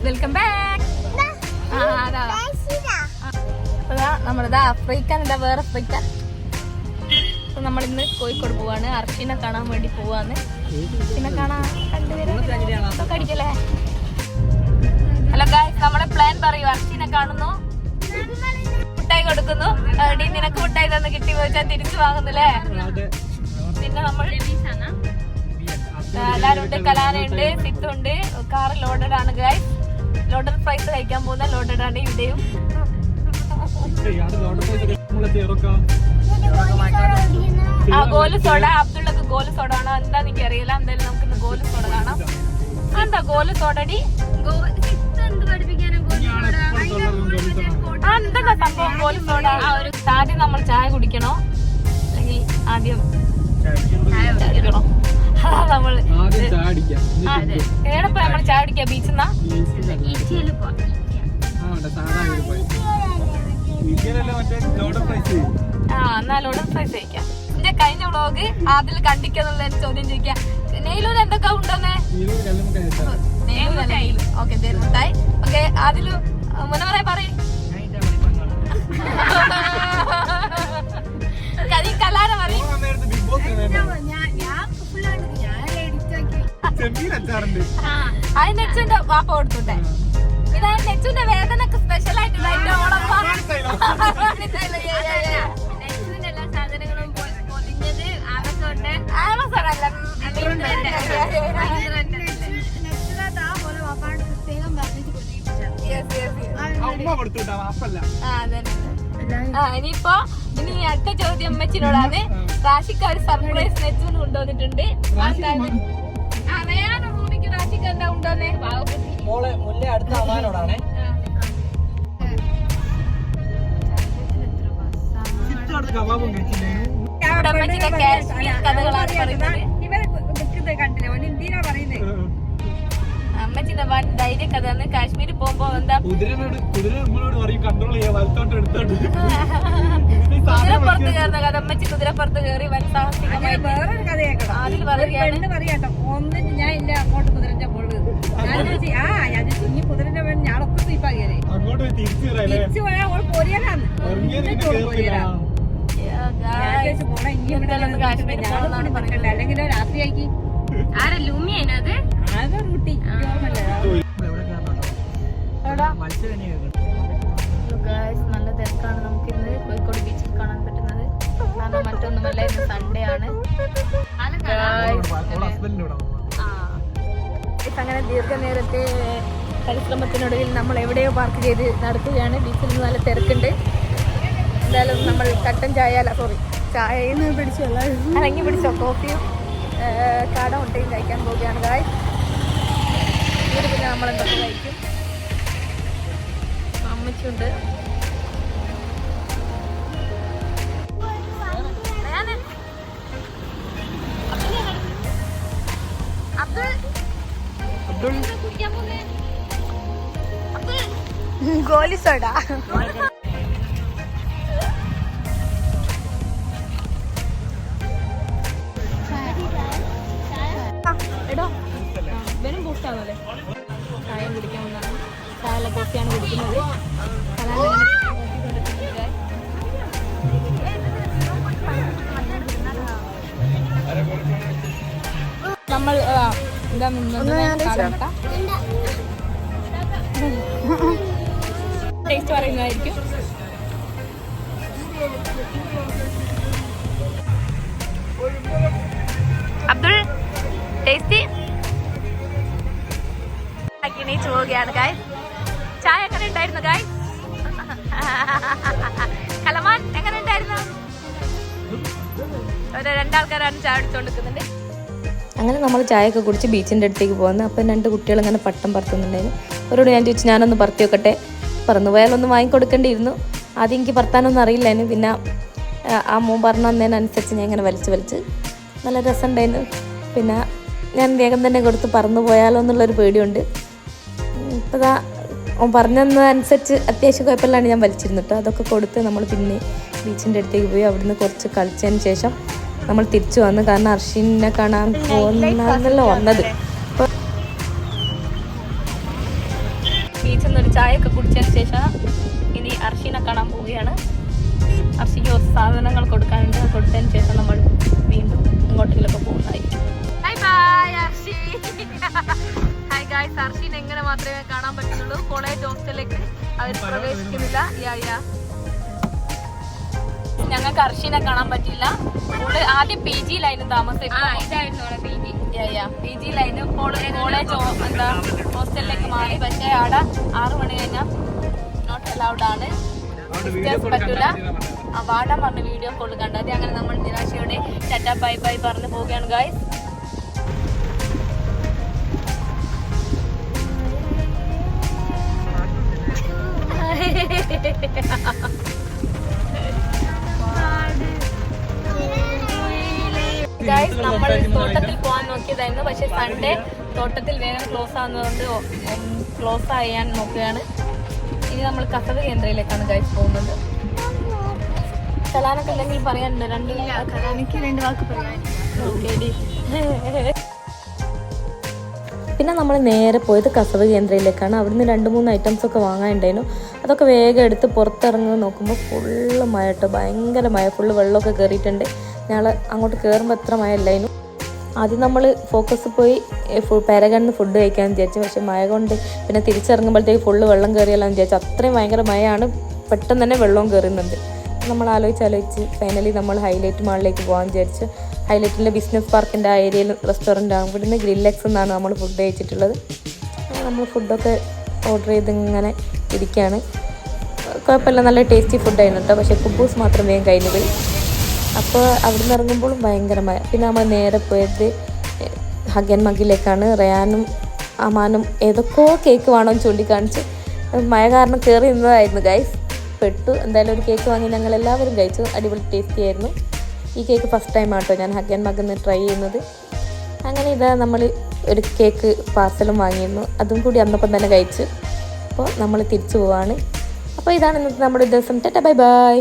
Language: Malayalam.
Welcome back. നമ്മളിതാ അഫ്രിക്കൻ, ഇതാ വേറെ അഫ്രിക്കൻ. അപ്പൊ നമ്മളിന്ന് കോഴിക്കോട് പോവാണ്. അർഷിനെ കാണാൻ വേണ്ടി പോവാന്ന്. അർഷിനെ കാണാൻ കടിക്കല്ലേ. ഹലോ ഗായ്സ്, നമ്മളെ പ്ലാൻ പറയൂ. അർഷിനെ കാണുന്നു, മുട്ടായി കൊടുക്കുന്നു. നിനക്ക് മുട്ടായി തന്ന് കിട്ടി പോയിച്ചാൽ തിരിച്ചു വാങ്ങുന്നില്ലേ. പിന്നെ നമ്മൾ എല്ലാരും ഉണ്ട്. കലാനുണ്ട്, സിത്തുണ്ട്. കാറ് ലോഡഡ് ആണ് ഗായ്സ്. ലോഡഡ് ഫ്രൈസ് കഴിക്കാൻ പോകുന്ന ലോഡഡ് ആണ് ഇവിടെയും. ഗോലു സോഡ. അബ്ദുള്ളക്ക് ഗോലു സോഡ ആണോ എന്താ എനിക്ക് അറിയില്ല. എന്തായാലും നമുക്ക് ഇന്ന് ഗോലു സോഡ കാണാം. എന്താ ഗോലു സോഡടി? എന്താ സംഭവം ഗോലു സോഡ? ആദ്യം നമ്മൾ ചായ കുടിക്കണോ അല്ലെങ്കിൽ ആദ്യം കുടിക്കണോ? നമ്മൾ ഏടപ്പോ നമ്മൾ ചായ കുടിക്കാ? ബീച്ചെന്നാ എന്നാ ലോഡഡ് ഫ്രൈസ് കഴിക്കാം. എന്റെ കഴിഞ്ഞ വ്ളോഗ് അതിൽ കണ്ടിക്കുന്നുള്ള ചോദ്യം ചോദിക്കാം. നെയ്ലൂര് എന്തൊക്കെ ഉണ്ടോന്നേ? ഓക്കെ തരുമുട്ടായി. ഓക്കെ അതില് മുന്നേ പറയും. കലാര പറയും. അത് നെച്ചുന്റെ വാപ്പ കൊടുത്തുട്ടെ. ഇതാ നെച്ചുന്റെ വേദനക്ക് സ്പെഷ്യൽ ആയിട്ട് എല്ലാ സാധനങ്ങളും പൊതിഞ്ഞത് ആമസോൺ അല്ല. ഇനി അടുത്ത ചോദ്യം അമ്മച്ചിനോടാണ്. റാഷിക്ക് ഒരു സർപ്രൈസ് നെച്ചുന് കൊണ്ടുവന്നിട്ടുണ്ട്. അറിയാനോ ഭൂമിക്ക് റാഷിക്ക് എന്താ ഉണ്ടോന്നേ? അടുത്ത അമ്മാനോടാണ്. അമ്മച്ചിന്റെ കാശ്മീർ കഥകളാണ് പറയുന്നത്. അമ്മച്ചിന്റെ വൻ ധൈര്യ കഥയാണ്. കാശ്മീരിൽ പോകുമ്പോ എന്താ കുതിരപ്പുറത്ത് കയറുന്ന കഥ. അമ്മച്ചി കുതിരപ്പുറത്ത് കയറി വൻ സാഹസികമായിട്ട് അതിൽ പറയാട്ടോ. ഒന്നും ഞാൻ ഇല്ല അങ്ങോട്ട് കുതിരന്റെ പോള് ഇനി കുതിരന്റെ വേണം ഞാളൊക്കെ സ്ലീപ്പാ കയറി തിരിച്ചു പോയാ ഓൾ പോരിയാലാന്ന് അല്ലെങ്കിലോ രാത്രിയാക്കി ആരല്ല ഉമ്മിയത് ആകെ റൂട്ടി നല്ല തിരക്കാണ് നമുക്ക് ഇന്ന് കോഴിക്കോട് ബീച്ചിൽ കാണാൻ പറ്റുന്നത്. കാരണം മറ്റൊന്നുമല്ല, ഇന്ന് സൺഡേ ആണ്. അങ്ങനെ ദീർഘനേരത്തെ പരിശ്രമത്തിനൊടുവിൽ നമ്മൾ എവിടെയോ പാർക്ക് ചെയ്ത് നടക്കുകയാണ്. ബീച്ചിൽ നിന്ന് നല്ല തിരക്കുണ്ട്. എന്തായാലും നമ്മൾ കട്ടൻ ചായ ചായന്ന് പിടിച്ചോ അല്ലെങ്കിൽ പിടിച്ചോ കോഫിയും കാട മുട്ടയും കഴിക്കാൻ പോവുകയാണ് ഗായ്സ്. ഇവിടെ പിന്നെ നമ്മളെന്തൊക്കെ കഴിക്കും. അമ്മച്ചുണ്ട്. ഗോലി സോഡ. വെറും ബൂസ്റ്റാണല്ലേ ചായ കുടിക്കാൻ വന്നതാണ്. ചായ കോഫിയാണ് കുടിക്കുന്നത്. നമ്മൾ ടേസ്റ്റ് പറയുന്നതായിരിക്കും. അബ്ദുൾ ടേസ്റ്റി എണീച്ചു പോവുകയാണ് ഗായ്സ്. ചായ എങ്ങനെ ഉണ്ടായിരുന്നു ഗായ്സ്? കലമാൻ എങ്ങനെ ഉണ്ടായിരുന്നു? ഒരു രണ്ടാൾക്കാരാണ് ചായ അടിച്ചുകൊണ്ടിരിക്കുന്നുണ്ട്. അങ്ങനെ നമ്മൾ ചായയൊക്കെ കുടിച്ച് ബീച്ചിൻ്റെ അടുത്തേക്ക് പോകുന്നത്. അപ്പം 2 കുട്ടികൾ ഇങ്ങനെ പട്ടം പറത്തുന്നുണ്ടായിരുന്നു. അവരോട് ഞാൻ ചോദിച്ചു, ഞാനൊന്ന് പറത്തി വെക്കട്ടെ. പറന്നു പോയാലൊന്ന് വാങ്ങിക്കൊടുക്കേണ്ടിയിരുന്നു. ആദ്യം എനിക്ക് പറത്താനൊന്നും അറിയില്ലായിരുന്നു. പിന്നെ ആ മോൻ പറഞ്ഞു തന്നതിനനുസരിച്ച് ഞാൻ ഇങ്ങനെ വലിച്ച് നല്ല രസമുണ്ടായിരുന്നു. പിന്നെ ഞാൻ വേഗം തന്നെ കൊടുത്ത് പറന്നു പോയാലോ എന്നുള്ളൊരു പേടിയുണ്ട്. ഇപ്പോൾ ഓൻ പറഞ്ഞു തന്നതനുസരിച്ച് അത്യാവശ്യം കുഴപ്പമില്ലാണ്ട് ഞാൻ വലിച്ചിരുന്നു കേട്ടോ. അതൊക്കെ കൊടുത്ത് നമ്മൾ പിന്നെ ബീച്ചിൻ്റെ അടുത്തേക്ക് പോയി. അവിടുന്ന് കുറച്ച് കളിച്ചതിന് ശേഷം നമ്മൾ തിരിച്ചു വന്നു. കാരണം അർഷിനെ കാണാൻ പോകുന്നല്ലോ വന്നത്. അപ്പോൾ ബീച്ചിൽ നിന്ന് ഒരു ചായയൊക്കെ കുടിച്ചതിന് ശേഷം ഇനി അർഷീനെ കാണാൻ പോവുകയാണ്. അർഷിക്ക് കുറച്ച് സാധനങ്ങൾ കൊടുക്കാനുണ്ട്. കൊടുത്തതിന് ശേഷം നമ്മൾ വീണ്ടും ഇങ്ങോട്ടേക്കൊക്കെ പോകുന്നതായിരിക്കും. Bye bye Arshi. Hi guys, അർഷീനെ എങ്ങനെ മാത്രമേ കാണാൻ പറ്റുള്ളൂ. കോളേജ് ഹോസ്റ്റലിലേക്ക് അവർ പ്രവേശിക്കുന്നില്ല. ഞങ്ങൾക്ക് അർഷീനെ കാണാൻ പറ്റില്ല. ആദ്യം പി ജിയിലായിരുന്നു താമസം. പി ജിയിലായിരുന്നു. ഇപ്പോൾ കോളേജ് എന്താ ഹോസ്റ്റലിലേക്ക് മാറി. പക്ഷേ അവിടെ 6 മണി കഴിഞ്ഞാൽ നോട്ട് അലൗഡ് ആണ്, പറ്റൂല. വാടാൻ പറഞ്ഞ വീഡിയോ കോൾ കണ്ടത്. അങ്ങനെ നമ്മൾ നിരാശയോടെ ടാറ്റാ ബൈ ബൈ പറഞ്ഞു പോവുകയാണ് ഗായ്സ്. ഗായ്സ്, നമ്മൾ തോട്ടത്തിൽ പോകാൻ നോക്കിയതായിരുന്നു. പക്ഷെ സൺഡേ തോട്ടത്തിൽ വേഗം ക്ലോസ് ആവുന്നതുകൊണ്ട് ക്ലോസ് ചെയ്യാൻ നോക്കുകയാണ്. ഇനി നമ്മൾ കസവ് കേന്ദ്രയിലേക്കാണ് ഗായ്സ് പോകുന്നത്. കലാനൊക്കെ എന്തെങ്കിലും പറയാനുണ്ടോ? 2 വാക്ക് പറയാൻ. പിന്നെ നമ്മൾ നേരെ പോയത് കസവ് കേന്ദ്രയിലേക്കാണ്. അവിടുന്ന് 2-3 ഐറ്റംസ് ഒക്കെ വാങ്ങാനുണ്ടായിരുന്നു. അതൊക്കെ വേഗം എടുത്ത് പുറത്തിറങ്ങി നോക്കുമ്പോൾ ഫുള്ള് മഴ കേട്ടോ, ഭയങ്കര മഴ. ഫുള്ള് വെള്ളമൊക്കെ കയറിയിട്ടുണ്ട്. ഞങ്ങൾ അങ്ങോട്ട് കയറുമ്പോൾ എത്ര മഴ ഇല്ലായിരുന്നു. ആദ്യം നമ്മൾ ഫോക്കസ് പോയി പാരഗണിന്ന് ഫുഡ് കഴിക്കാമെന്ന് വിചാരിച്ചു. പക്ഷേ മഴ കൊണ്ട് പിന്നെ തിരിച്ചിറങ്ങുമ്പോഴത്തേക്ക് ഫുള്ള് വെള്ളം കയറിയല്ലോ എന്ന് വിചാരിച്ചു. അത്രയും ഭയങ്കര മഴയാണ്, പെട്ടെന്ന് തന്നെ വെള്ളവും കയറുന്നുണ്ട്. നമ്മൾ ആലോചിച്ച് ഫൈനലി നമ്മൾ ഹൈലൈറ്റ് മാളിലേക്ക് പോകാൻ വിചാരിച്ചു. ഹൈലൈറ്റിൻ്റെ ബിസിനസ് പാർക്കിൻ്റെ ആ ഏരിയയിൽ റെസ്റ്റോറൻറ്റാണ്. ഇവിടുന്ന് ഗ്രില്ലെക്സ് എന്നാണ് നമ്മൾ ഫുഡ് കഴിച്ചിട്ടുള്ളത്. നമ്മൾ ഫുഡൊക്കെ ഓർഡർ ചെയ്ത് ഇങ്ങനെ ഇരിക്കുകയാണ്. കുഴപ്പമില്ല, നല്ല ടേസ്റ്റി ഫുഡായിരുന്നു കേട്ടോ. പക്ഷേ കുബൂസ് മാത്രം വേഗം കഴിഞ്ഞു പോയി. അപ്പോൾ അവിടെ നിന്ന് ഇറങ്ങുമ്പോഴും ഭയങ്കര മഴ. പിന്നെ നമ്മൾ നേരെ പോയത് ഹഗൻ മഗിലേക്കാണ്. റയാനും അമാനും ഏതൊക്കെയോ കേക്ക് വേണമെന്ന് ചൂണ്ടിക്കാണിച്ച് മഴ കാരണം കയറി നിന്നതായിരുന്നു ഗൈസ്. പെട്ടു. എന്തായാലും ഒരു കേക്ക് വാങ്ങി ഞങ്ങൾ എല്ലാവരും കഴിച്ചു. അടിപൊളി ടേസ്റ്റി ആയിരുന്നു. ഈ കേക്ക് ഫസ്റ്റ് ടൈം ആട്ടോ ഞാൻ ഹഗൻ മഗിന്ന് ട്രൈ ചെയ്യുന്നത്. അങ്ങനെ ഇതാ നമ്മൾ ഒരു കേക്ക് പാർസലും വാങ്ങിയിരുന്നു. അതും കൂടി അന്നപ്പം തന്നെ കഴിച്ചു. അപ്പോൾ നമ്മൾ തിരിച്ചു പോവാണ്. അപ്പോൾ ഇതാണ് ഇന്നത്തെ നമ്മുടെ ദിവസം. Tata bye bye.